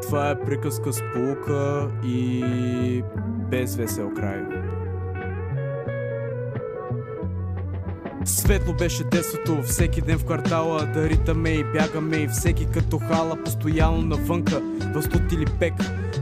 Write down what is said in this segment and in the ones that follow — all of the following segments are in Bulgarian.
Това е приказка с поука и без весел край. Светло беше детството, всеки ден в квартала да ритаме и бягаме и всеки като хала, постоянно навънка, в студ или пек.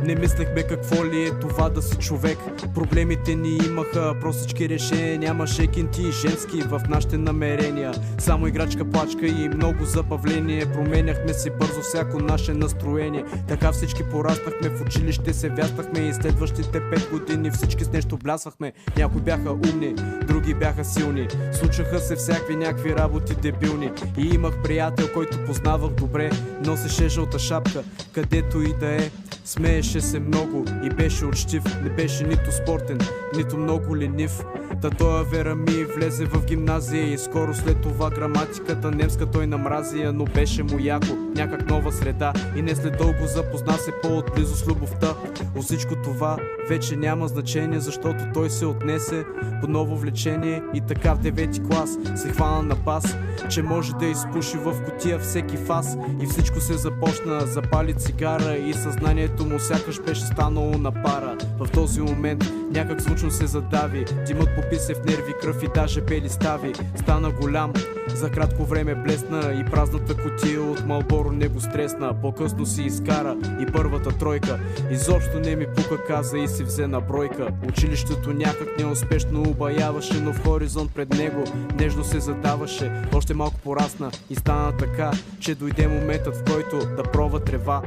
Не мислехме какво ли е това да си човек. Проблемите ни имаха простички решения, нямаше кинти и женски в нашите намерения. Само играчка, плачка и много забавление. Променяхме си бързо всяко наше настроение. Така всички пораснахме, в училище се вяснахме и следващите 5 години всички с нещо блясвахме. Някои бяха умни, други бяха силни. Случаха се всякакви някакви работи дебилни. И имах приятел, който познавах добре, носеше жълта шапка, където и да е. Смееше се много и беше учтив. Не беше нито спортен, нито много ленив. Та тоя вера ми влезе в гимназия и скоро след това граматиката немска той намрази. Но беше му яко, някак нова среда и не след дълго запозна се по-отблизо с любовта. От всичко това вече няма значение, защото той се отнесе по ново влечение. И така в 9-ти клас се хвана на бас, че може да изпуши в кутия всеки фас. И всичко се започна, запали цигара и съзнанието му сякаш беше станало на пара. В този момент някак звучно се задави, димът попи се в нерви, кръв и даже бели стави. Стана голям, за кратко време блесна и празната кутия от Малборо не го стресна. По-късно си изкара и първата тройка. Изобщо не ми пука, каза и си взе на бройка. Училището някак неуспешно обаяваше, но в хоризонт пред него нежно се задаваше. Още малко порасна и стана така, че дойде моментът, в който да пробва трева.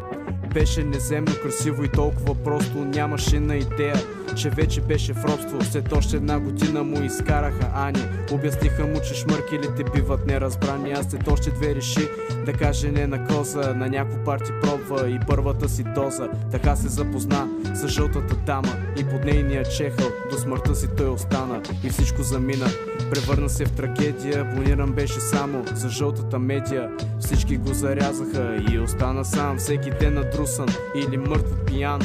Беше неземно красиво и толкова просто, нямаше на идея, че вече беше в робство. След още една година му изкараха Ани. Обясниха му, че шмъркелите биват неразбрани. Аз след още 2 реши да каже не на коза. На някакво парти пробва и първата си доза. Така се запозна с жълтата дама и под нейния чехъл до смъртта си той остана. И всичко замина, превърна се в трагедия. Абониран беше само за жълтата медия. Всички го зарязаха и остана сам, всеки ден надрусан или мъртво пиян.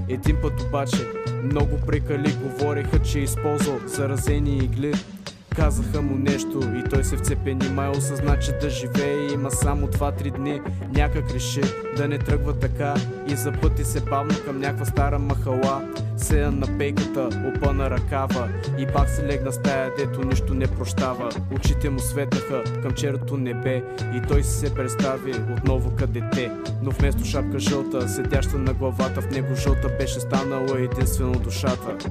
Един път обаче много прекали, говореха, че използвал заразени игли. Казаха му нещо и той се вцепени, май осъзна, че да живее има само 2-3 дни. Някак реши да не тръгва така и запъти се бавно към някаква стара махала. Седна на пейката, опъна ръкава и пак се легна стая, дето нищо не прощава. Очите му светнаха към черното небе и той си се представи отново къде те. Но вместо шапка жълта, седяща на главата, в него жълта беше станала единствено душата.